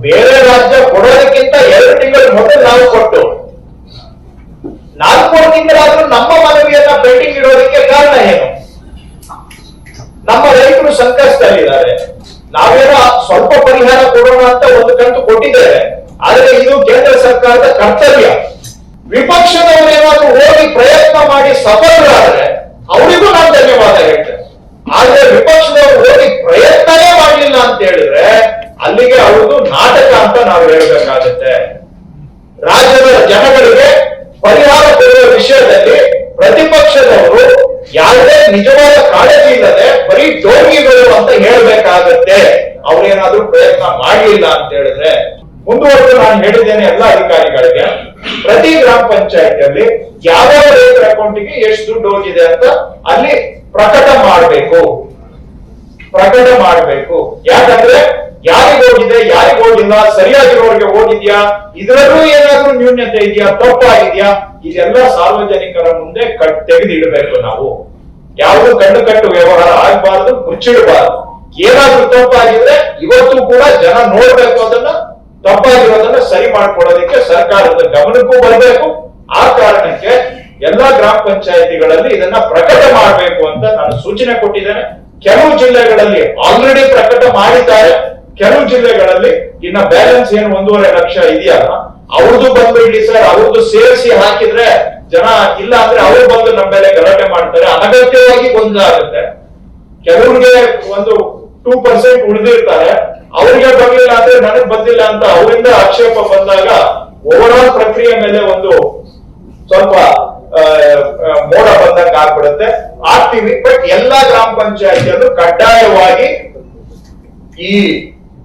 ಬೇರೆ ರಾಜ್ಯ ಕೊಡೋದಕ್ಕಿಂತ 2 ತಿಂಗಳ ಮೊದಲು ನಾವು ಕೊಟ್ಟು 4 ತಿಂಗಳಾದ್ರೂ ನಮ್ಮ ಮನವಿಯನ್ನ ಪೆಂಡಿಂಗ್ ಇಡೋದಕ್ಕೆ ಕಾರಣ ಏನು? ನಮ್ಮ ರೈತರು ಸಂಕಷ್ಟದಲ್ಲಿದ್ದಾರೆ. ನಾವೇನೋ ಸ್ವಲ್ಪ ಪರಿಹಾರ ಕೊಡೋಣ ಅಂತ ಒಂದು ಕಂತು ಕೊಟ್ಟಿದ್ದೇವೆ, ಆದ್ರೆ ಇದು ಕೇಂದ್ರ ಸರ್ಕಾರದ ಕರ್ತವ್ಯ. ವಿಪಕ್ಷದವರೇನಾದ್ರೂ ಹೋಗಿ ಪ್ರಯತ್ನ ಮಾಡಿ ಸಫಲರಾದ್ರೆ ಅವರಿಗೂ ನಾನು ಧನ್ಯವಾದ ಹೇಳ್ತೇನೆ. ಆದ್ರೆ ವಿಪಕ್ಷದವರು ಹೋಗಿ ಪ್ರಯತ್ನನೇ ಮಾಡಲಿಲ್ಲ ಅಂತ ಹೇಳಿದ್ರೆ ಅಲ್ಲಿಗೆ ಅವ್ರದ್ದು ನಾಟಕ ಅಂತ ನಾವು ಹೇಳ್ಬೇಕಾಗುತ್ತೆ. ರಾಜ್ಯದ ಜನಗಳಿಗೆ ಪರಿಹಾರ ಕೊಡುವ ವಿಷಯದಲ್ಲಿ ಪ್ರತಿಪಕ್ಷದವರು ಯಾವುದೇ ನಿಜವಾದ ಕಾಳಜಿ ಇಲ್ಲದೆ ಬರೀ ಟೋಂಗಿಗಳು ಅಂತ ಹೇಳ್ಬೇಕಾಗತ್ತೆ. ಅವ್ರೇನಾದ್ರೂ ಪ್ರಯತ್ನ ಮಾಡಲಿಲ್ಲ ಅಂತ ಹೇಳಿದ್ರೆ ಮುಂದುವರೆದು ನಾನು ಹೇಳಿದ್ದೇನೆ ಎಲ್ಲ ಅಧಿಕಾರಿಗಳಿಗೆ, ಪ್ರತಿ ಗ್ರಾಮ ಪಂಚಾಯತಿಯಲ್ಲಿ ಯಾವ ರೈತರ ಅಕೌಂಟಿಗೆ ಎಷ್ಟು ದುಡ್ಡು ಹೋಗಿದೆ ಅಂತ ಅಲ್ಲಿ ಪ್ರಕಟ ಮಾಡಬೇಕು. ಯಾಕಂದ್ರೆ ಯಾರಿಗೆ ಹೋಗಿದೆ, ಯಾರಿಗೆ ಹೋಗಿಲ್ಲ, ಸರಿಯಾಗಿರೋರಿಗೆ ಹೋಗಿದ್ಯಾ, ಇದರಲ್ಲೂ ಏನಾದ್ರೂ ನ್ಯೂನ್ಯತೆ ಇದೆಯಾ, ತಪ್ಪಾಗಿದ್ಯಾ, ಇದೆಲ್ಲ ಸಾರ್ವಜನಿಕರ ಮುಂದೆ ತೆಗೆದಿಡಬೇಕು. ನಾವು ಯಾವುದು ಕಟ್ಟು ವ್ಯವಹಾರ ಆಗಬಾರ್ದು, ಮುಚ್ಚಿಡಬಾರ್ದು. ಏನಾದ್ರೂ ತಪ್ಪಾಗಿದ್ರೆ ಇವತ್ತು ಕೂಡ ಜನ ನೋಡ್ಬೇಕು, ಅದನ್ನ ತಪ್ಪಾಗಿರೋದನ್ನ ಸರಿ ಮಾಡ್ಕೊಳ್ಳೋದಕ್ಕೆ ಸರ್ಕಾರದ ಗಮನಕ್ಕೂ ಬರಬೇಕು. ಆ ಕಾರಣಕ್ಕೆ ಎಲ್ಲಾ ಗ್ರಾಮ ಪಂಚಾಯತಿಗಳಲ್ಲಿ ಇದನ್ನ ಪ್ರಕಟ ಮಾಡಬೇಕು ಅಂತ ನಾನು ಸೂಚನೆ ಕೊಟ್ಟಿದ್ದೇನೆ. ಕೆಲವು ಜಿಲ್ಲೆಗಳಲ್ಲಿ ಆಲ್ರೆಡಿ ಪ್ರಕಟ ಮಾಡಿದ್ದಾರೆ, ಕೆಲವು ಜಿಲ್ಲೆಗಳಲ್ಲಿ ಇನ್ನ ಬ್ಯಾಲೆನ್ಸ್ ಏನು 1.5 ಲಕ್ಷ ಇದೆಯಲ್ಲ ಅವ್ರದ್ದು ಬಂದು ಇಡಿ ಸರ್, ಅವ್ರದ್ದು ಸೇರಿಸಿ ಹಾಕಿದ್ರೆ ಜನ ಇಲ್ಲ ಅಂದ್ರೆ ಅವ್ರು ಬಂದು ನಮ್ಮ ಮೇಲೆ ಗಲಾಟೆ ಮಾಡ್ತಾರೆ, ಅನಗತ್ಯವಾಗಿ ಗೊಂದಲ ಆಗುತ್ತೆ. ಕೆಲವ್ರಿಗೆ ಒಂದು 2% ಉಳಿದಿರ್ತಾರೆ, ಅವ್ರಿಗೆ ಬರ್ಲಿಲ್ಲ ಅಂದ್ರೆ ನನಗ್ ಬಂದಿಲ್ಲ ಅಂತ ಅವರಿಂದ ಆಕ್ಷೇಪ ಬಂದಾಗ ಓವರ್ ಆಲ್ ಪ್ರಕ್ರಿಯೆ ಮೇಲೆ ಒಂದು ಸ್ವಲ್ಪ ಮೋಡ ಬಂದಂಗ ಆಗ್ಬಿಡುತ್ತೆ. ಆಗ್ತೀವಿ, ಬಟ್ ಎಲ್ಲಾ ಗ್ರಾಮ ಪಂಚಾಯತಿಯಲ್ಲೂ ಕಡ್ಡಾಯವಾಗಿ ಈ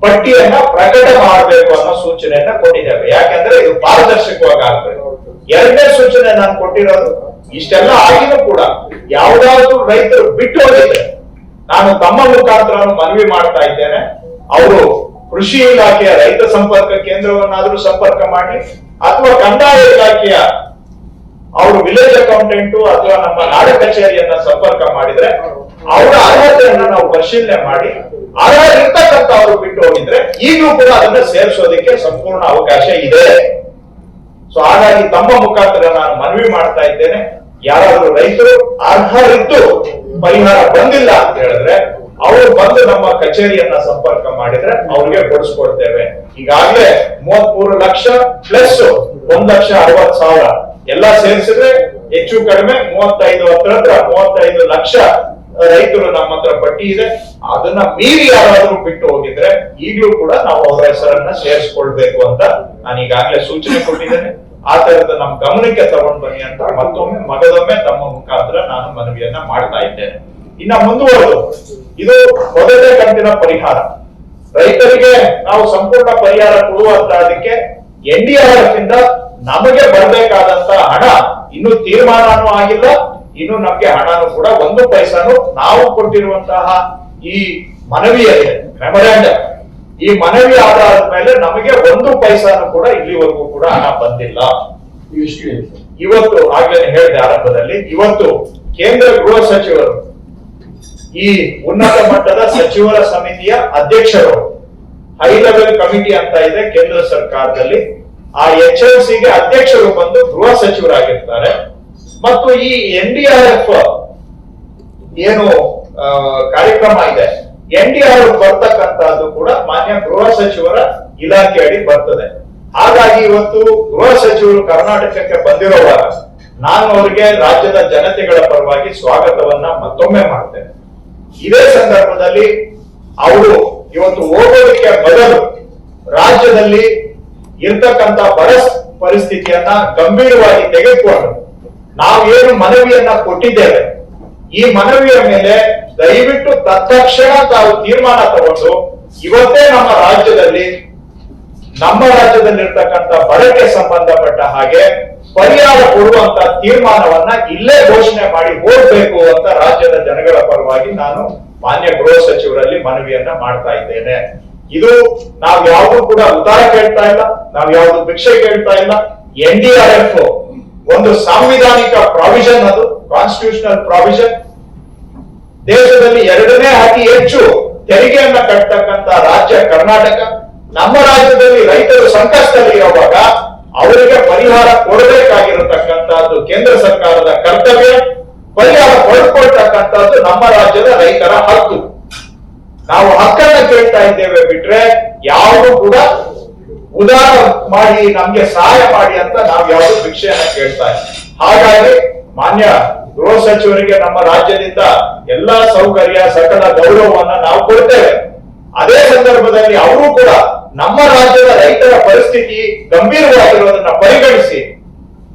ಪಟ್ಟಿಯನ್ನ ಪ್ರಕಟ ಮಾಡಬೇಕು ಅನ್ನೋ ಸೂಚನೆಯನ್ನ ಕೊಟ್ಟಿದ್ದೇವೆ. ಯಾಕಂದ್ರೆ ಇದು ಪಾರದರ್ಶಕವಾಗಿ ಆಗ್ಬೇಕು. 2ನೇ ಸೂಚನೆ ನಾನು ಕೊಟ್ಟಿರೋದು, ಇಷ್ಟೆಲ್ಲ ಆಗಿನೂ ಕೂಡ ಯಾವ್ದಾದ್ರು ರೈತರು ಬಿಟ್ಟು ಹೋಗಿದ್ರೆ ನಾನು ತಮ್ಮ ಮುಖಾಂತರ ಮನವಿ ಮಾಡ್ತಾ ಇದ್ದೇನೆ, ಅವರು ಕೃಷಿ ಇಲಾಖೆಯ ರೈತ ಸಂಪರ್ಕ ಕೇಂದ್ರವನ್ನಾದ್ರೂ ಸಂಪರ್ಕ ಮಾಡಿ, ಅಥವಾ ಕಂದಾಯ ಇಲಾಖೆಯ ಅವರು ವಿಲೇಜ್ ಅಕೌಂಟೆಂಟ್ ಅಥವಾ ನಮ್ಮ ನಾಡ ಕಚೇರಿಯನ್ನ ಸಂಪರ್ಕ ಮಾಡಿದ್ರೆ ಅವರ ಅರ್ಹತೆಯನ್ನ ನಾವು ಪರಿಶೀಲನೆ ಮಾಡಿ ಅರ್ಹ ಇರ್ತಕ್ಕಂಥ ಅವರು ಬಿಟ್ಟು ಹೋಗಿದ್ರೆ ಈಗಲೂ ಕೂಡ ಅದನ್ನ ಸೇರಿಸೋದಕ್ಕೆ ಸಂಪೂರ್ಣ ಅವಕಾಶ ಇದೆ. ಸೊ ಹಾಗಾಗಿ ತಮ್ಮ ಮುಖಾಂತರ ನಾನು ಮನವಿ ಮಾಡ್ತಾ ಇದ್ದೇನೆ, ಯಾರಾದ್ರೂ ರೈತರು ಅರ್ಹರಿದ್ದು ಪರಿಹಾರ ಬಂದಿಲ್ಲ ಅಂತ ಹೇಳಿದ್ರೆ ಅವರು ಬಂದು ನಮ್ಮ ಕಚೇರಿಯನ್ನ ಸಂಪರ್ಕ ಮಾಡಿದ್ರೆ ಅವ್ರಿಗೆ ಕೊಡಿಸ್ಕೊಡ್ತೇವೆ. ಈಗಾಗಲೇ 33 ಲಕ್ಷ ಪ್ಲಸ್ 1,60,000 ಎಲ್ಲ ಸೇರಿಸಿದ್ರೆ ಹೆಚ್ಚು ಕಡಿಮೆ 35 ಲಕ್ಷ ರೈತರು ನಮ್ಮ ಹತ್ರ ಪಟ್ಟಿ ಇದೆ. ಅದನ್ನ ಮೀರಿ ಯಾರಾದ್ರೂ ಬಿಟ್ಟು ಹೋಗಿದ್ರೆ ಈಗಲೂ ಕೂಡ ನಾವು ಅವರ ಹೆಸರನ್ನ ಸೇರಿಸ್ಕೊಳ್ಬೇಕು ಅಂತ ನಾನು ಈಗಾಗಲೇ ಸೂಚನೆ ಕೊಟ್ಟಿದ್ದೇನೆ. ಆ ತರದ ನಮ್ಮ ಗಮನಕ್ಕೆ ತಗೊಂಡು ಬನ್ನಿ ಅಂತ ಮಗದೊಮ್ಮೆ ತಮ್ಮ ಮುಖಾಂತರ ನಾನು ಮನವಿಯನ್ನ ಮಾಡ್ತಾ ಇದ್ದೇನೆ. ಇನ್ನ ಮುಂದುವರೆದು ಇದು ಮೊದಲನೇ ಕಂತಿನ ಪರಿಹಾರ. ರೈತರಿಗೆ ನಾವು ಸಂಪೂರ್ಣ ಪರಿಹಾರ ಕೊಡುವಂತಹದಕ್ಕೆ NDRF ಇಂದ ನಮಗೆ ಬರಬೇಕಾದಂತ ಹಣ ಇನ್ನು ತೀರ್ಮಾನನೂ ಆಗಿಲ್ಲ, ಇನ್ನು ನಮ್ಗೆ ಹಣನೂ ಕೂಡ 1 ಪೈಸಾನು ನಾವು ಕೊಟ್ಟಿರುವಂತಹ ಈ ಮನವಿಯಲ್ಲಿ ಮೆಮೊರಾಂಡಮ್, ಈ ಮನವಿ ಆಧಾರದ ಮೇಲೆ ನಮಗೆ 1 ಪೈಸಾನು ಕೂಡ ಇಲ್ಲಿವರೆಗೂ ಕೂಡ ಹಣ ಬಂದಿಲ್ಲ. ಇವತ್ತು ಆಗ್ಲೇ ಹೇಳಿದೆ ಆರಂಭದಲ್ಲಿ, ಇವತ್ತು ಕೇಂದ್ರ ಗೃಹ ಸಚಿವರು ಈ ಉನ್ನತ ಮಟ್ಟದ ಸಚಿವರ ಸಮಿತಿಯ ಅಧ್ಯಕ್ಷರು, ಹೈ ಲೆವೆಲ್ ಕಮಿಟಿ ಅಂತ ಇದೆ ಕೇಂದ್ರ ಸರ್ಕಾರದಲ್ಲಿ, ಆ HLCಗೆ ಅಧ್ಯಕ್ಷರು ಬಂದು ಗೃಹ ಸಚಿವರಾಗಿರ್ತಾರೆ. ಮತ್ತು ಈ NDRF ಏನು ಕಾರ್ಯಕ್ರಮ ಇದೆ, NDRF ಬರ್ತಕ್ಕಂತಹದ್ದು ಕೂಡ ಮಾನ್ಯ ಗೃಹ ಸಚಿವರ ಇಲಾಖೆ ಅಡಿ ಬರ್ತದೆ. ಹಾಗಾಗಿ ಇವತ್ತು ಗೃಹ ಸಚಿವರು ಕರ್ನಾಟಕಕ್ಕೆ ಬಂದಿರುವಾಗ ನಾನು ಅವರಿಗೆ ರಾಜ್ಯದ ಜನತೆಗಳ ಪರವಾಗಿ ಸ್ವಾಗತವನ್ನ ಮತ್ತೊಮ್ಮೆ ಮಾಡ್ತೇನೆ. ಇದೇ ಸಂದರ್ಭದಲ್ಲಿ ಅವರು ಇವತ್ತು ಹೋಗೋದಕ್ಕೆ ಮೊದಲು ರಾಜ್ಯದಲ್ಲಿ ಇರ್ತಕ್ಕಂಥ ಬರ ಪರಿಸ್ಥಿತಿಯನ್ನ ಗಂಭೀರವಾಗಿ ತೆಗೆದುಕೊಂಡು ನಾವು ಏನು ಮನವಿಯನ್ನ ಕೊಟ್ಟಿದ್ದೇವೆ, ಈ ಮನವಿಯ ಮೇಲೆ ದಯವಿಟ್ಟು ತತ್ಕ್ಷಣ ತಾವು ತೀರ್ಮಾನ ತಗೊಂಡು ಇವತ್ತೇ ನಮ್ಮ ರಾಜ್ಯದಲ್ಲಿರ್ತಕ್ಕಂಥ ಬರಕ್ಕೆ ಸಂಬಂಧಪಟ್ಟ ಹಾಗೆ ಪರಿಹಾರ ಕೊಡುವಂತ ತೀರ್ಮಾನವನ್ನ ಇಲ್ಲೇ ಘೋಷಣೆ ಮಾಡಿ ಹೋಗ್ಬೇಕು ಅಂತ ರಾಜ್ಯದ ಜನಗಳ ಪರವಾಗಿ ನಾನು ಮಾನ್ಯ ಗೃಹ ಸಚಿವರಲ್ಲಿ ಮನವಿಯನ್ನ ಮಾಡ್ತಾ ಇದ್ದೇನೆ. ಇದು ನಾವು ಯಾವುದು ಕೂಡ ಉತ್ತರ ಕೇಳ್ತಾ ಇಲ್ಲ, ನಾವು ಯಾವುದು ಭಿಕ್ಷೆ ಕೇಳ್ತಾ ಇಲ್ಲ. NDRF ಒಂದು ಸಾಂವಿಧಾನಿಕ ಪ್ರಾವಿಷನ್, ಅದು ಕಾನ್ಸ್ಟಿಟ್ಯೂಷನಲ್ ಪ್ರಾವಿಷನ್. ದೇಶದಲ್ಲಿ 2ನೇ ಅತಿ ಹೆಚ್ಚು ತೆರಿಗೆಯನ್ನ ಕಟ್ಟತಕ್ಕಂತ ರಾಜ್ಯ ಕರ್ನಾಟಕ. ನಮ್ಮ ರಾಜ್ಯದಲ್ಲಿ ರೈತರು ಸಂಕಷ್ಟದಲ್ಲಿ ಇರುವಾಗ ಅವರಿಗೆ ಪರಿಹಾರ ಕೊಡಬೇಕಾಗಿರತಕ್ಕಂತಹದ್ದು ಕೇಂದ್ರ ಸರ್ಕಾರದ ಕರ್ತವ್ಯ. ಪರಿಹಾರ ಪಡೆದುಕೊಳ್ತಕ್ಕಂಥದ್ದು ನಮ್ಮ ರಾಜ್ಯದ ರೈತರ ಹಕ್ಕು. ನಾವು ಹಕ್ಕನ್ನ ಕೇಳ್ತಾ ಇದ್ದೇವೆ ಬಿಟ್ರೆ ಯಾವುದು ಕೂಡ ಉದಾರ ಮಾಡಿ ನಮ್ಗೆ ಸಹಾಯ ಮಾಡಿ ಅಂತ ನಾವು ಯಾವುದು ಭಿಕ್ಷೆಯನ್ನ ಕೇಳ್ತಾ ಇದ್ದೀವಿ. ಹಾಗಾಗಿ ಮಾನ್ಯ ಗೃಹ ಸಚಿವರಿಗೆ ನಮ್ಮ ರಾಜ್ಯದಿಂದ ಎಲ್ಲಾ ಸೌಕರ್ಯ ಸಕಲ ಗೌರವವನ್ನ ನಾವು ಕೊಡ್ತೇವೆ. ಅದೇ ಸಂದರ್ಭದಲ್ಲಿ ಅವರು ಕೂಡ ನಮ್ಮ ರಾಜ್ಯದ ರೈತರ ಪರಿಸ್ಥಿತಿ ಗಂಭೀರವಾಗಿರುವುದನ್ನ ಪರಿಗಣಿಸಿ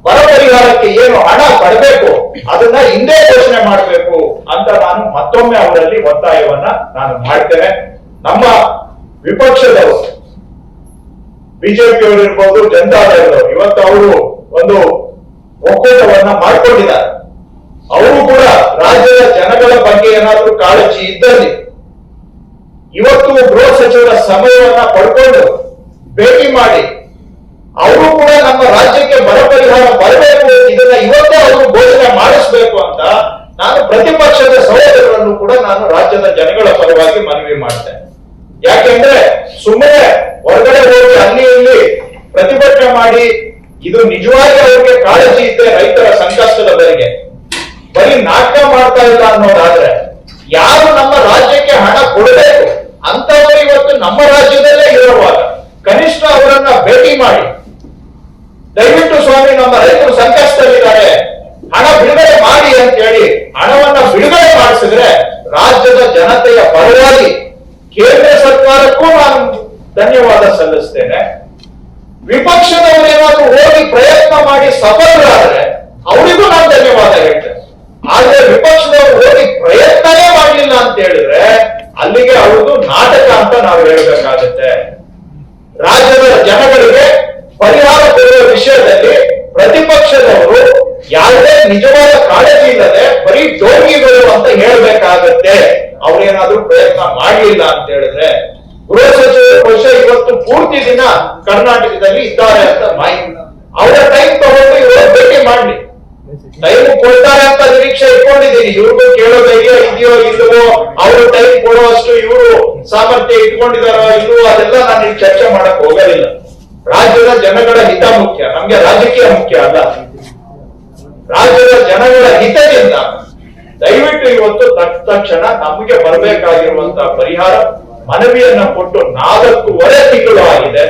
ಬರ ಪರಿಹಾರಕ್ಕೆ ಏನು ಹಣ ಪಡಬೇಕು ಅದನ್ನ ಹಿಂದೆ ಘೋಷಣೆ ಮಾಡಬೇಕು ಅಂತ ನಾನು ಮತ್ತೊಮ್ಮೆ ಅವರಲ್ಲಿ ಒತ್ತಾಯವನ್ನ ನಾನು ಮಾಡ್ತೇನೆ. ನಮ್ಮ ವಿಪಕ್ಷದವರು ಬಿಜೆಪಿಯವರು ಇರ್ಬೋದು, ಜನತಾದಳದವರು ಇವತ್ತು ಅವರು ಒಂದು ಒಕ್ಕೂಟವನ್ನ ಮಾಡ್ಕೊಂಡಿದ್ದಾರೆ. ಅವರು ಕೂಡ ರಾಜ್ಯದ ಜನಗಳ ಬಗ್ಗೆ ಏನಾದ್ರೂ ಕಾಳಜಿ ಇದ್ದಲ್ಲಿ ಇವತ್ತು ಗೃಹ ಸಚಿವರ ಸಮಯವನ್ನ ಪಡ್ಕೊಂಡು ಭೇಟಿ ಮಾಡಿ ಅವರು ಕೂಡ ನಮ್ಮ ರಾಜ್ಯಕ್ಕೆ ಬರ ಪರಿಹಾರ ಬರಬೇಕು, ಇದನ್ನ ಇವತ್ತೇ ಅವರು ಘೋಷಣೆ ಮಾಡಿಸ್ಬೇಕು ಅಂತ ನಾನು ಪ್ರತಿಪಕ್ಷದ ಸಹೋದರರನ್ನು ಕೂಡ ನಾನು ರಾಜ್ಯದ ಜನಗಳ ಪರವಾಗಿ ಮನವಿ ಮಾಡ್ತೇನೆ. ಯಾಕೆಂದ್ರೆ ಸುಮ್ಮನೆ ಹೊರಗಡೆ ಹೋಗಿ ಅಲ್ಲಿ ಇಲ್ಲಿ ಪ್ರತಿಭಟನೆ ಮಾಡಿ ಇದು ನಿಜವಾಗಿ ಅವರಿಗೆ ಕಾಳಜಿ ಇದೆ ರೈತರ ಸಂಕಷ್ಟದ ಬಗೆಗೆ ಬರೀ ನಾಟಕ ಮಾಡ್ತಾ ಇಲ್ಲ ಅನ್ನೋದಾದ್ರೆ ಯಾರು ನಮ್ಮ ರಾಜ್ಯಕ್ಕೆ ಹಣ ಕೊಡಬೇಕು ಅಂತವರು ಇವತ್ತು ನಮ್ಮ ರಾಜ್ಯದಲ್ಲೇ ಇರುವಾಗ ಕನಿಷ್ಠ ಅವರನ್ನ ಭೇಟಿ ಮಾಡಿ ದಯವಿಟ್ಟು ಸ್ವಾಮಿ ನಮ್ಮ ರೈತರು ಸಂಕಷ್ಟದಲ್ಲಿದ್ದಾರೆ, ಹಣ ಬಿಡುಗಡೆ ಮಾಡಿ ಅಂತ ಹೇಳಿ ಹಣವನ್ನ ಬಿಡುಗಡೆ ಮಾಡಿಸಿದ್ರೆ ರಾಜ್ಯದ ಜನತೆಯ ಪರವಾಗಿ ಕೇಂದ್ರ ಸರ್ಕಾರಕ್ಕೂ ನಾನು ಧನ್ಯವಾದ ಸಲ್ಲಿಸ್ತೇನೆ. ವಿಪಕ್ಷದವರೇನಾದ್ರೂ ಹೋಗಿ ಪ್ರಯತ್ನ ಮಾಡಿ ಸಫಲರಾದ್ರೆ ಅವರಿಗೂ ನಾನು ಧನ್ಯವಾದ ಹೇಳ್ತೇನೆ. ಆದ್ರೆ ವಿಪಕ್ಷದವರು ಹೋಗಿ ಪ್ರಯತ್ನನೇ ಮಾಡಲಿಲ್ಲ ಅಂತ ಹೇಳಿದ್ರೆ ಅಲ್ಲಿಗೆ ಅವ್ರದ್ದು ನಾಟಕ ಅಂತ ನಾವು ಹೇಳ್ಬೇಕಾಗುತ್ತೆ. ರಾಜ್ಯದ ಜನಗಳಿಗೆ ಪರಿಹಾರ ಕೊಡುವ ವಿಷಯದಲ್ಲಿ ಪ್ರತಿಪಕ್ಷದವರು ಯಾವುದೇ ನಿಜವಾದ ಕಾಳಜಿ ಇಲ್ಲದೆ ಬರೀ ಡೋಂಗಿಗಳು ಅಂತ ಹೇಳ್ಬೇಕಾಗತ್ತೆ. ಅವ್ರೇನಾದ್ರೂ ಪ್ರಯತ್ನ ಮಾಡಲಿಲ್ಲ ಅಂತ ಹೇಳಿದ್ರೆ ಗೃಹ ಸಚಿವರು ಬಹುಶಃ ಇವತ್ತು ಪೂರ್ತಿ ದಿನ ಕರ್ನಾಟಕದಲ್ಲಿ ಇದ್ದಾರೆ ಅಂತ ಮಾಹಿತಿ. ಅವರ ಟೈಮ್ ತಗೊಂಡು ಇವರು ಭೇಟಿ ಮಾಡ್ಲಿ, ಟೈಮ್ ಕೊಡ್ತಾರೆ ಅಂತ ನಿರೀಕ್ಷೆ ಇಟ್ಕೊಂಡಿದ್ದೀನಿ. ಇವ್ರಿಗೂ ಕೇಳೋ ಧೈರ್ಯ ಇದೆಯೋ ಇಲ್ಲವೋ, ಅವರು ಟೈಮ್ ಕೊಡುವಷ್ಟು ಇವರು ಸಾಮರ್ಥ್ಯ ಇಟ್ಕೊಂಡಿದಾರೋ ಇಲ್ಲವೋ ಅದೆಲ್ಲ ನಾನು ಚರ್ಚೆ ಮಾಡಕ್ ಹೋಗೋದಿಲ್ಲ. ರಾಜ್ಯದ ಜನಗಳ ಹಿತ ಮುಖ್ಯ, ನಮ್ಗೆ ರಾಜಕೀಯ ಮುಖ್ಯ ಅಲ್ಲ. ರಾಜ್ಯದ ಜನಗಳ ಹಿತದಿಂದ ದಯವಿಟ್ಟು ಇವತ್ತು ತಕ್ಷಣ ನಮಗೆ ಬರಬೇಕಾಗಿರುವಂತಹ ಪರಿಹಾರ ಮನವಿಯನ್ನ ಕೊಟ್ಟು 4.5 ತಿಂಗಳು ಆಗಿದೆ.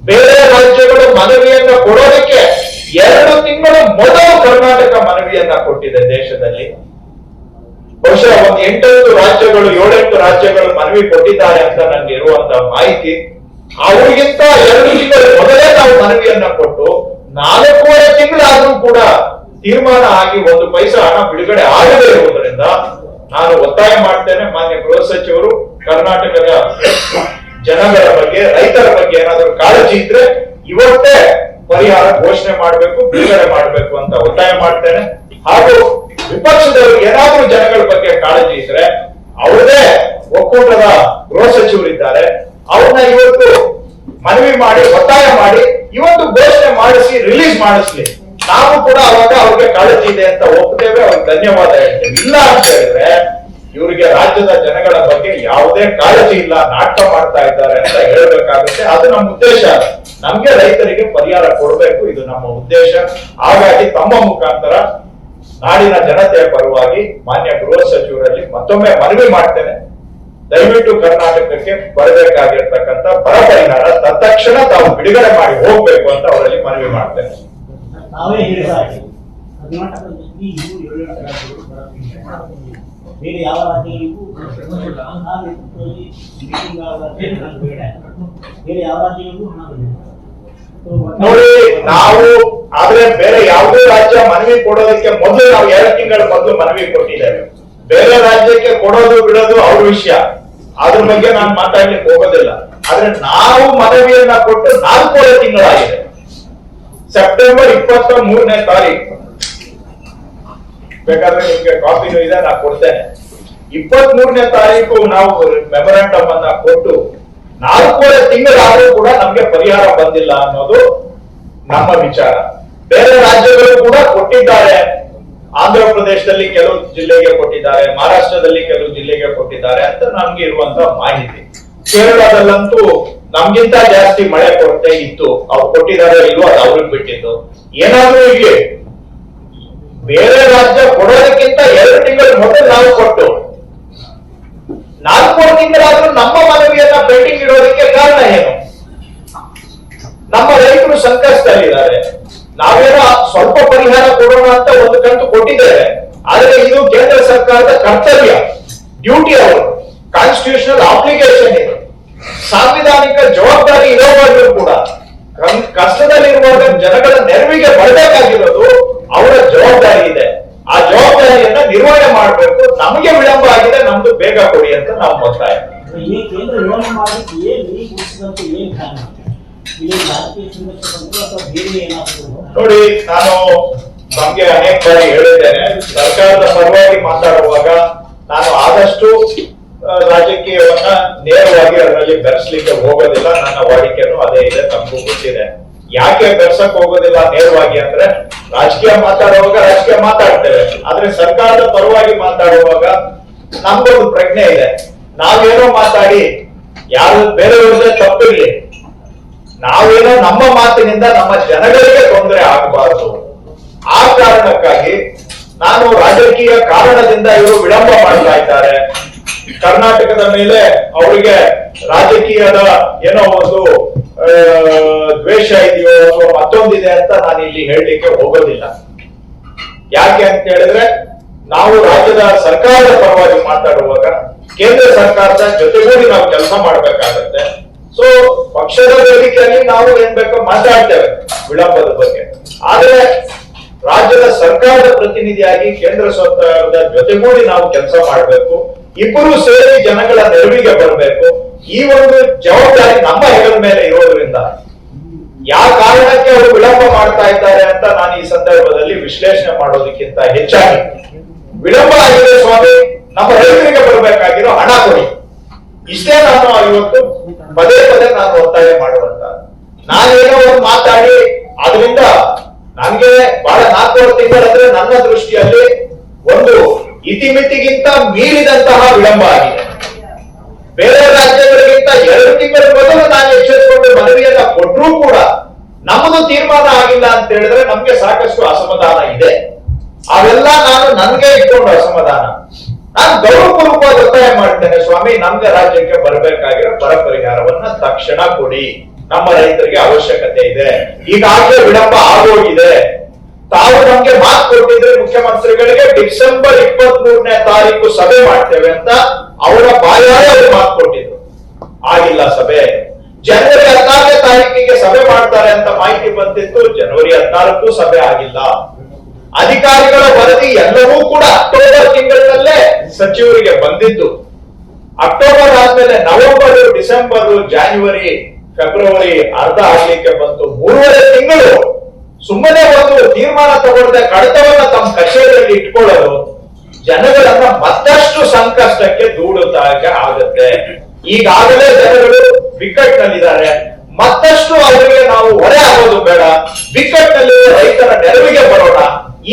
ಬೇರೆ ರಾಜ್ಯಗಳು ಮನವಿಯನ್ನ ಕೊಡೋದಕ್ಕೆ 2 ತಿಂಗಳ ಮೊದಲು ಕರ್ನಾಟಕ ಮನವಿಯನ್ನ ಕೊಟ್ಟಿದೆ ದೇಶದಲ್ಲಿ. ಬಹುಶಃ ಒಂದು 8 ರಾಜ್ಯಗಳು 7-8 ರಾಜ್ಯಗಳು ಮನವಿ ಕೊಟ್ಟಿದ್ದಾರೆ ಅಂತ ನನಗೆ ಇರುವಂತಹ ಮಾಹಿತಿ. ಅವರಿಗಿಂತ 2 ತಿಂಗಳ ಮೊದಲೇ ನಾವು ಮನವಿಯನ್ನ ಕೊಟ್ಟು 4.5 ತಿಂಗಳಾದ್ರೂ ಕೂಡ ತೀರ್ಮಾನ ಆಗಿ 1 ಪೈಸಾ ಹಣ ಬಿಡುಗಡೆ ಆಗದೇ ಇರುವುದರಿಂದ ನಾನು ಒತ್ತಾಯ ಮಾಡ್ತೇನೆ. ಮಾನ್ಯ ಗೃಹ ಸಚಿವರು ಕರ್ನಾಟಕದ ಜನಗಳ ಬಗ್ಗೆ ರೈತರ ಬಗ್ಗೆ ಏನಾದರೂ ಕಾಳಜಿ ಇದ್ರೆ ಇವತ್ತೇ ಪರಿಹಾರ ಘೋಷಣೆ ಮಾಡಬೇಕು, ಬಿಡುಗಡೆ ಮಾಡಬೇಕು ಅಂತ ಒತ್ತಾಯ ಮಾಡ್ತೇನೆ. ಹಾಗೂ ವಿಪಕ್ಷದವರು ಏನಾದ್ರೂ ಜನಗಳ ಬಗ್ಗೆ ಕಾಳಜಿ ಇದ್ರೆ ಅವರದೇ ಒಕ್ಕೂಟದ ಗೃಹ ಸಚಿವರಿದ್ದಾರೆ, ಅವ್ರನ್ನ ಇವತ್ತು ಮನವಿ ಮಾಡಿ ಒತ್ತಾಯ ಮಾಡಿ ಇವತ್ತು ಘೋಷಣೆ ಮಾಡಿಸಿ ರಿಲೀಸ್ ಮಾಡಿಸ್ಲಿ. ನಾವು ಕೂಡ ಅವಾಗ ಅವ್ರಿಗೆ ಕಾಳಜಿ ಇದೆ ಅಂತ ಒಪ್ತೇವೆ, ಅವ್ರಿಗೆ ಧನ್ಯವಾದ ಹೇಳ್ತೇವೆ. ಇಲ್ಲ ಅಂತ ಹೇಳಿದ್ರೆ ಇವರಿಗೆ ರಾಜ್ಯದ ಜನಗಳ ಬಗ್ಗೆ ಯಾವುದೇ ಕಾಳಜಿ ಇಲ್ಲ, ನಾಟಕ ಮಾಡ್ತಾ ಇದ್ದಾರೆ ಅಂತ ಹೇಳ್ಬೇಕಾಗುತ್ತೆ. ಅದು ನಮ್ಮ ಉದ್ದೇಶ. ನಮ್ಗೆ ರೈತರಿಗೆ ಪರಿಹಾರ ಕೊಡಬೇಕು, ಇದು ನಮ್ಮ ಉದ್ದೇಶ. ಹಾಗಾಗಿ ತಮ್ಮ ಮುಖಾಂತರ ನಾಡಿನ ಜನತೆಯ ಪರವಾಗಿ ಮಾನ್ಯ ಗೃಹ ಸಚಿವರಲ್ಲಿ ಮತ್ತೊಮ್ಮೆ ಮನವಿ ಮಾಡ್ತೇನೆ. ದಯವಿಟ್ಟು ಕರ್ನಾಟಕಕ್ಕೆ ಬರಬೇಕಾಗಿರ್ತಕ್ಕಂಥ ಬರ ಪರಿಹಾರ ತತ್ಕ್ಷಣ ತಾವು ಬಿಡುಗಡೆ ಮಾಡಿ ಹೋಗ್ಬೇಕು ಅಂತ ಅವರಲ್ಲಿ ಮನವಿ ಮಾಡ್ತೇನೆ. ನಾವೇ ಹೇಳಿದ್ದಾರೆ ಕರ್ನಾಟಕದಲ್ಲಿ ಇನ್ನೂ 7 ರಾಜ್ಯಗಳು ಬೇರೆ ಯಾವ ರಾಜ್ಯಗಳಿಗೂ ಬೇರೆ ಯಾವ ರಾಜ್ಯಗಳಿಗೂ ನೋಡಿ, ನಾವು ಆದ್ರೆ ಬೇರೆ ಯಾವುದೇ ರಾಜ್ಯ ಮನವಿ ಕೊಡೋದಕ್ಕೆ ಮೊದಲು ನಾವು 2 ತಿಂಗಳ ಮೊದಲು ಮನವಿ ಕೊಟ್ಟಿದ್ದೇವೆ. ಬೇರೆ ರಾಜ್ಯಕ್ಕೆ ಕೊಡೋದು ಬಿಡೋದು ಅವ್ರ ವಿಷಯ, ಅದ್ರ ಬಗ್ಗೆ ನಾನು ಮಾತಾಡ್ಲಿಕ್ಕೆ ಹೋಗೋದಿಲ್ಲ. ಆದ್ರೆ ನಾವು ಮನವಿಯನ್ನ ಕೊಟ್ಟು 4.5 ತಿಂಗಳಾಗಿದೆ. ಸೆಪ್ಟೆಂಬರ್ 23ನೇ ತಾರೀಕು, ಬೇಕಾದ್ರೆ ನಿಮ್ಗೆ ಕಾಪಿನೂ ಇದೆ, ನಾನು ಕೊಡ್ತೇನೆ. 23ನೇ ತಾರೀಕು ನಾವು ಮೆಮೊರಾಂಡಮ್ ಅನ್ನ ಕೊಟ್ಟು 4.5 ತಿಂಗಳಾದ್ರೂ ಕೂಡ ನಮ್ಗೆ ಪರಿಹಾರ ಬಂದಿಲ್ಲ ಅನ್ನೋದು ನಮ್ಮ ವಿಚಾರ. ಬೇರೆ ರಾಜ್ಯಗಳು ಕೂಡ ಕೊಟ್ಟಿದ್ದಾರೆ. ಆಂಧ್ರ ಪ್ರದೇಶದಲ್ಲಿ ಕೆಲವು ಜಿಲ್ಲೆಗೆ ಕೊಟ್ಟಿದ್ದಾರೆ, ಮಹಾರಾಷ್ಟ್ರದಲ್ಲಿ ಕೆಲವು ಜಿಲ್ಲೆಗೆ ಕೊಟ್ಟಿದ್ದಾರೆ ಅಂತ ನಮ್ಗೆ ಇರುವಂತಹ ಮಾಹಿತಿ. ಕೇರಳದಲ್ಲಂತೂ ನಮ್ಗಿಂತ ಜಾಸ್ತಿ ಮಳೆ ಕೊರತೆ ಇತ್ತು. ಅವ್ರು ಕೊಟ್ಟಿದ್ದಾರೆ ಇಲ್ವೋ ಅದು ಅವ್ರಿಗೆ ಬಿಟ್ಟಿದ್ದು. ಏನಾದ್ರೂ ಇಲ್ಲಿ ಬೇರೆ ರಾಜ್ಯ ಕೊಡೋದಕ್ಕಿಂತ 2 ತಿಂಗಳು ಮೊದಲು ನಾವು ಕೊಟ್ಟು 4 ತಿಂಗಳಾದ್ರೂ ನಮ್ಮ ಮನವಿಯನ್ನ ಪೆಂಡಿಂಗ್ ಇಡೋದಕ್ಕೆ ಕಾರಣ ಏನು? ನಮ್ಮ ರೈತರು ಸಂಕಷ್ಟದಲ್ಲಿದ್ದಾರೆ. ನಾವೇನೋ ಸ್ವಲ್ಪ ಪರಿಹಾರ ಕೊಡೋಣ ಅಂತ ಒಂದು ಕಂತು ಕೊಟ್ಟಿದ್ದೇವೆ. ಆದ್ರೆ ಇದು ಕೇಂದ್ರ ಸರ್ಕಾರದ ಕರ್ತವ್ಯ, ಡ್ಯೂಟಿ, ಅವರು ಕಾನ್ಸ್ಟಿಟ್ಯೂಷನಲ್ ಅಪ್ಲಿಕೇಶನ್ ಇದು, ಸಾಂವಿಧಾನಿಕ ಜವಾಬ್ದಾರಿ ಇರೋವಾಗಲೂ ಕೂಡ ಕಷ್ಟದಲ್ಲಿರುವಾಗ ಜನಗಳ ನೆರವಿಗೆ ಬರಬೇಕಾಗಿರೋದು ಅವರ ಜವಾಬ್ದಾರಿ ಇದೆ. ಆ ಜವಾಬ್ದಾರಿಯನ್ನ ನಿರ್ವಹಣೆ ಮಾಡಬೇಕು. ನಮಗೆ ವಿಳಂಬ ಆಗಿದೆ, ನಮ್ದು ಬೇಗ ಕೊಡಿ ಅಂತ ನಾವು ಒತ್ತಾಯ. ಈ ಕೇಂದ್ರ ವಿಳಂಬ ಮಾಡಲಿಕ್ಕೆ ಏನ್ ಕಾರಣ? ನೋಡಿ, ನಾನು ನಮ್ಗೆ ಅನೇಕ ಬಾರಿ ಹೇಳಿದ್ದೇನೆ, ಸರ್ಕಾರದ ಪರವಾಗಿ ಮಾತಾಡುವಾಗ ನಾನು ಆದಷ್ಟು ರಾಜಕೀಯವನ್ನ ನೇರವಾಗಿ ಅದರಲ್ಲಿ ಬೆರೆಸಲಿಕ್ಕೆ ಹೋಗೋದಿಲ್ಲ. ನನ್ನ ವಾಡಿಕೆನೂ ಅದೇ ಇದೆ, ನಮಗೂ ಗೊತ್ತಿದೆ. ಯಾಕೆ ಬೆರೆಸಕ್ ಹೋಗೋದಿಲ್ಲ ನೇರವಾಗಿ ಅಂದ್ರೆ, ರಾಜಕೀಯ ಮಾತಾಡುವಾಗ ರಾಜಕೀಯ ಮಾತಾಡ್ತೇವೆ, ಆದ್ರೆ ಸರ್ಕಾರದ ಪರವಾಗಿ ಮಾತಾಡುವಾಗ ನಮ್ಗೊಂದು ಪ್ರಜ್ಞೆ ಇದೆ. ನಾವೇನೋ ಮಾತಾಡಿ ಯಾರು ಬೇರೆಯವ್ರದ್ದೇ ತಪ್ಪಿರ್ಲಿ, ನಾವೇನೋ ನಮ್ಮ ಮಾತಿನಿಂದ ನಮ್ಮ ಜನಗಳಿಗೆ ತೊಂದರೆ ಆಗಬಾರದು. ಆ ಕಾರಣಕ್ಕಾಗಿ ನಾನು ರಾಜಕೀಯ ಕಾರಣದಿಂದ ಇವರು ವಿಳಂಬ ಮಾಡ್ತಾ ಇದ್ದಾರೆ, ಕರ್ನಾಟಕದ ಮೇಲೆ ಅವರಿಗೆ ರಾಜಕೀಯದ ಏನೋ ಒಂದು ದ್ವೇಷ ಇದೆಯೋ ಅಥವಾ ಮತ್ತೊಂದಿದೆ ಅಂತ ನಾನು ಇಲ್ಲಿ ಹೇಳಲಿಕ್ಕೆ ಹೋಗೋದಿಲ್ಲ. ಯಾಕೆ ಅಂತ ಹೇಳಿದ್ರೆ, ನಾವು ರಾಜ್ಯದ ಸರ್ಕಾರದ ಪರವಾಗಿ ಮಾತಾಡುವಾಗ ಕೇಂದ್ರ ಸರ್ಕಾರದ ಜೊತೆಗೂಡಿ ನಾವು ಕೆಲಸ ಮಾಡ್ಬೇಕಾಗತ್ತೆ. ಸೊ ಪಕ್ಷದ ವೇದಿಕೆಯಲ್ಲಿ ನಾವು ಏನ್ ಬೇಕೋ ಮಾತಾಡ್ತೇವೆ ವಿಳಂಬದ ಬಗ್ಗೆ. ಆದ್ರೆ ರಾಜ್ಯದ ಸರ್ಕಾರದ ಪ್ರತಿನಿಧಿಯಾಗಿ ಕೇಂದ್ರ ಸರ್ಕಾರದ ಜೊತೆಗೂಡಿ ನಾವು ಕೆಲಸ ಮಾಡಬೇಕು. ಇಬ್ಬರು ಸೇರಿ ಜನಗಳ ನೆರವಿಗೆ ಬರಬೇಕು. ಈ ಒಂದು ಜವಾಬ್ದಾರಿ ನಮ್ಮ ಹೆಗಲ ಮೇಲೆ ಇರೋದ್ರಿಂದ ಯಾವ ಕಾರಣಕ್ಕೆ ಅವರು ವಿಳಂಬ ಮಾಡ್ತಾ ಇದ್ದಾರೆ ಅಂತ ನಾನು ಈ ಸಂದರ್ಭದಲ್ಲಿ ವಿಶ್ಲೇಷಣೆ ಮಾಡೋದಕ್ಕಿಂತ ಹೆಚ್ಚಾಗಿ, ವಿಳಂಬ ಆಗಿದೆ ಸ್ವಾಮಿ, ನಮ್ಮ ರೈತರಿಗೆ ಬರಬೇಕಾಗಿರೋ ಹಣ ಕೊಡಿ, ಇಷ್ಟೇ ನಾನು ಇವತ್ತು ಪದೇ ಪದೇ ನಾನು ಒತ್ತಾಯ ಮಾಡುವಂತ. ನಾನೇನೋ ಒಂದು ಮಾತಾಡಿ ಅದರಿಂದ ನನ್ಗೆ ಬಹಳ 4 ತಿಂಗಳಂದ್ರೆ ನನ್ನ ದೃಷ್ಟಿಯಲ್ಲಿ ಒಂದು ಇತಿಮಿತಿಗಿಂತ ಮೀರಿದಂತಹ ವಿಳಂಬ ಆಗಿದೆ. ಬೇರೆ ರಾಜ್ಯಗಳಿಗಿಂತ 2 ತಿಂಗಳ ಮೊದಲು ನಾನು ಎಚ್ಚರಿಸಿಕೊಂಡು ಮನವಿಯನ್ನ ಕೊಟ್ಟರೂ ಕೂಡ ನಮ್ಮದು ತೀರ್ಮಾನ ಆಗಿಲ್ಲ ಅಂತ ಹೇಳಿದ್ರೆ ನಮ್ಗೆ ಸಾಕಷ್ಟು ಅಸಮಾಧಾನ ಇದೆ. ಅವೆಲ್ಲ ನಾನು ನನ್ಗೆ ಇಟ್ಕೊಂಡು ಅಸಮಾಧಾನ. ನಾನು ಗೌರವಪೂರ್ವಕವಾಗಿ ಒತ್ತಾಯ ಮಾಡ್ತೇನೆ, ಸ್ವಾಮಿ ನಮ್ಗೆ ರಾಜ್ಯಕ್ಕೆ ಬರಬೇಕಾಗಿರೋ ಬರ ಪರಿಹಾರವನ್ನ ತಕ್ಷಣ ಕೊಡಿ, ನಮ್ಮ ರೈತರಿಗೆ ಅವಶ್ಯಕತೆ ಇದೆ. ಈಗಾಗಲೇ ವಿಳಂಬ ಆಗೋಗಿದೆ. ತಾವು ನಮ್ಗೆ ಮಾತು ಕೊಟ್ಟಿದ್ರೆ ಮುಖ್ಯಮಂತ್ರಿಗಳಿಗೆ ಡಿಸೆಂಬರ್ 23ನೇ ತಾರೀಕು ಸಭೆ ಮಾಡ್ತೇವೆ ಅಂತ ಅವರ ಬಾಯಾರೆ ಅವರು ಮಾತು ಕೊಟ್ಟಿದ್ರು. ಆಗಿಲ್ಲ ಸಭೆ. ಜನವರಿ 14ನೇ ತಾರೀಕಿಗೆ ಸಭೆ ಮಾಡ್ತಾರೆ ಅಂತ ಮಾಹಿತಿ ಬಂದಿತ್ತು. ಜನವರಿ 14ಕ್ಕೂ ಸಭೆ ಆಗಿಲ್ಲ. ಅಧಿಕಾರಿಗಳ ವರದಿ ಎಲ್ಲವೂ ಕೂಡ ಅಕ್ಟೋಬರ್ ತಿಂಗಳಿನಲ್ಲೇ ಸಚಿವರಿಗೆ ಬಂದಿದ್ದು. ಅಕ್ಟೋಬರ್ ಆದ್ಮೇಲೆ ನವೆಂಬರ್, ಡಿಸೆಂಬರ್, ಜಾನ್ವರಿ, ಫೆಬ್ರವರಿ ಅರ್ಧ ಆಗ್ಲಿಕ್ಕೆ ಬಂತು. 3.5 ತಿಂಗಳು ಸುಮ್ಮನೆ ಒಂದು ತೀರ್ಮಾನ ತಗೊಳ್ಳದೆ ಕಡತವನ್ನ ತಮ್ಮ ಕಚೇರಿಯಲ್ಲಿ ಇಟ್ಕೊಳ್ಳೋದು ಜನಗಳನ್ನ ಮತ್ತಷ್ಟು ಸಂಕಷ್ಟಕ್ಕೆ ದೂಡುತ್ತಾಗ ಆಗುತ್ತೆ. ಈಗಾಗಲೇ ಜನಗಳು ಬಿಕ್ಕಟ್ಟಿನಲ್ಲಿದ್ದಾರೆ. ಮತ್ತಷ್ಟು ಅವರಿಗೆ ನಾವು ಹೊರೆ ಆಗೋದು ಬೇಡ. ಬಿಕ್ಕಟ್ಟಿನಲ್ಲಿ ರೈತರ ನೆರವಿಗೆ ಬರೋಣ.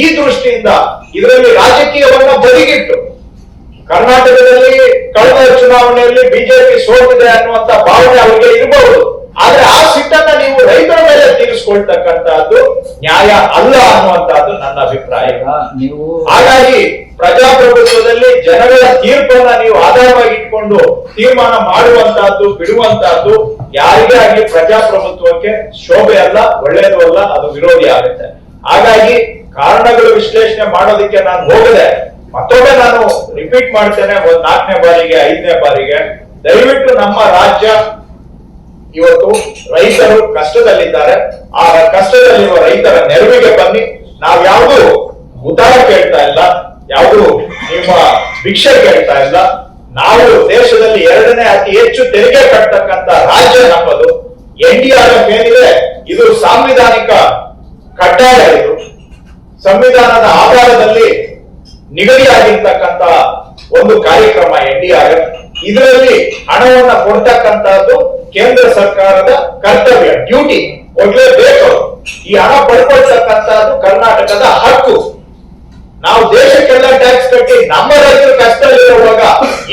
ಈ ದೃಷ್ಟಿಯಿಂದ ಇದರಲ್ಲಿ ರಾಜಕೀಯವನ್ನ ಬದಿಗಿಟ್ಟು, ಕರ್ನಾಟಕದಲ್ಲಿ ಕಳೆದ ಚುನಾವಣೆಯಲ್ಲಿ ಬಿಜೆಪಿ ಸೋತಿದೆ ಅನ್ನುವಂತ ಭಾವನೆ ಅವರಿಗೆ ಇರಬಹುದು. ಆದ್ರೆ ಆ ಸಿಟ್ಟನ್ನ ನೀವು ರೈತರ ಮೇಲೆ ತೀರಿಸಿಕೊಳ್ತಕ್ಕಂತಹದ್ದು ನ್ಯಾಯ ಅಲ್ಲ ಅನ್ನುವಂತಹದ್ದು ನನ್ನ ಅಭಿಪ್ರಾಯ. ಹಾಗಾಗಿ ಪ್ರಜಾಪ್ರಭುತ್ವದಲ್ಲಿ ಜನಗಳ ತೀರ್ಪನ್ನ ನೀವು ಆಧಾರವಾಗಿ ಇಟ್ಕೊಂಡು ತೀರ್ಮಾನ ಮಾಡುವಂತಹದ್ದು, ಬಿಡುವಂತಹದ್ದು ಯಾರಿಗೇ ಆಗಲಿ ಪ್ರಜಾಪ್ರಭುತ್ವಕ್ಕೆ ಶೋಭೆ ಅಲ್ಲ, ಒಳ್ಳೇದು ಅಲ್ಲ, ಅದು ವಿರೋಧಿ ಆಗುತ್ತೆ. ಹಾಗಾಗಿ ಕಾರಣಗಳು ವಿಶ್ಲೇಷಣೆ ಮಾಡೋದಕ್ಕೆ ನಾನು ಹೋಗದೆ ಮತ್ತೊಮ್ಮೆ ನಾನು ರಿಪೀಟ್ ಮಾಡ್ತೇನೆ, 4ನೇ ಬಾರಿಗೆ 5ನೇ ಬಾರಿಗೆ, ದಯವಿಟ್ಟು ನಮ್ಮ ರಾಜ್ಯ ಇವತ್ತು ರೈತರು ಕಷ್ಟದಲ್ಲಿದ್ದಾರೆ. ಆ ಕಷ್ಟದಲ್ಲಿರುವ ರೈತರ ನೆರವಿಗೆ ಬನ್ನಿ. ನಾವ್ ಯಾವುದು ಉದಾರ ಕೇಳ್ತಾ ಇಲ್ಲ, ಯಾವುದು ನಿಮ್ಮ ಭಿಕ್ಷೆ ಕೇಳ್ತಾ ಇಲ್ಲ. ನಾವು ದೇಶದಲ್ಲಿ 2ನೇ ಅತಿ ಹೆಚ್ಚು ತೆರಿಗೆ ಕಟ್ಟತಕ್ಕಂತ ರಾಜ್ಯ ನಮ್ಮದು. NDRF ಏನಿದೆ ಇದು ಸಾಂವಿಧಾನಿಕ ಕಡ್ಡಾಯ. ಇದು ಸಂವಿಧಾನದ ಆಧಾರದಲ್ಲಿ ನಿಗದಿಯಾಗಿರ್ತಕ್ಕಂತ ಒಂದು ಕಾರ್ಯಕ್ರಮ NDRF. ಇದರಲ್ಲಿ ಹಣವನ್ನ ಕೊಡ್ತಕ್ಕಂತಹದ್ದು ಕೇಂದ್ರ ಸರ್ಕಾರದ ಕರ್ತವ್ಯ, ಡ್ಯೂಟಿ, ಕೊಡ್ಲೇಬೇಕು. ಈ ಹಣ ಪಡ್ಕೊಳ್ತಕ್ಕಂತಹದ್ದು ಕರ್ನಾಟಕದ ಹಕ್ಕು. ನಾವು ದೇಶಕ್ಕೆಲ್ಲ ಟ್ಯಾಕ್ಸ್ ಕಟ್ಟಿ ನಮ್ಮ ರೈತರು ಕಷ್ಟದಲ್ಲಿರುವಾಗ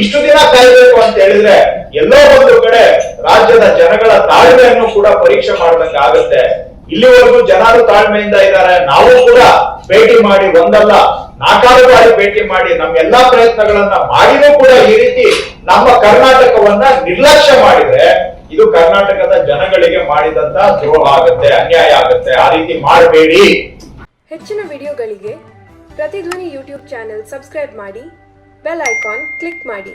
ಇಷ್ಟು ದಿನ ಕಾಯ್ಬೇಕು ಅಂತ ಹೇಳಿದ್ರೆ ಎಲ್ಲೋ ಒಂದು ಕಡೆ ರಾಜ್ಯದ ಜನಗಳ ತಾಳ್ಮೆಯನ್ನು ಕೂಡ ಪರೀಕ್ಷೆ ಮಾಡ್ದಂಗೆ ಆಗುತ್ತೆ. ಇಲ್ಲಿವರೆಗೂ ಜನರು ತಾಳ್ಮೆಯಿಂದ ಇದ್ದಾರೆ. ನಾವು ಕೂಡ ಭೇಟಿ ಮಾಡಿ ಒಂದಲ್ಲ 4 ಬಾರಿ ಭೇಟಿ ಮಾಡಿ ನಮ್ಮೆಲ್ಲಾ ಪ್ರಯತ್ನಗಳನ್ನ ಮಾಡಿನೂ ಕೂಡ ಈ ರೀತಿ ನಮ್ಮ ಕರ್ನಾಟಕವನ್ನ ನಿರ್ಲಕ್ಷ್ಯ ಮಾಡಿದ್ರೆ ಇದು ಕರ್ನಾಟಕದ ಜನಗಳಿಗೆ ಮಾಡಿದಂತ ದ್ರೋಹ ಆಗುತ್ತೆ, ಅನ್ಯಾಯ ಆಗುತ್ತೆ. ಆ ರೀತಿ ಮಾಡಬೇಡಿ. ಹೆಚ್ಚಿನ ವಿಡಿಯೋಗಳಿಗೆ ಪ್ರತಿಧ್ವನಿ ಯೂಟ್ಯೂಬ್ ಚಾನೆಲ್ ಸಬ್ಸ್ಕ್ರೈಬ್ ಮಾಡಿ, ಬೆಲ್ ಐಕಾನ್ ಕ್ಲಿಕ್ ಮಾಡಿ.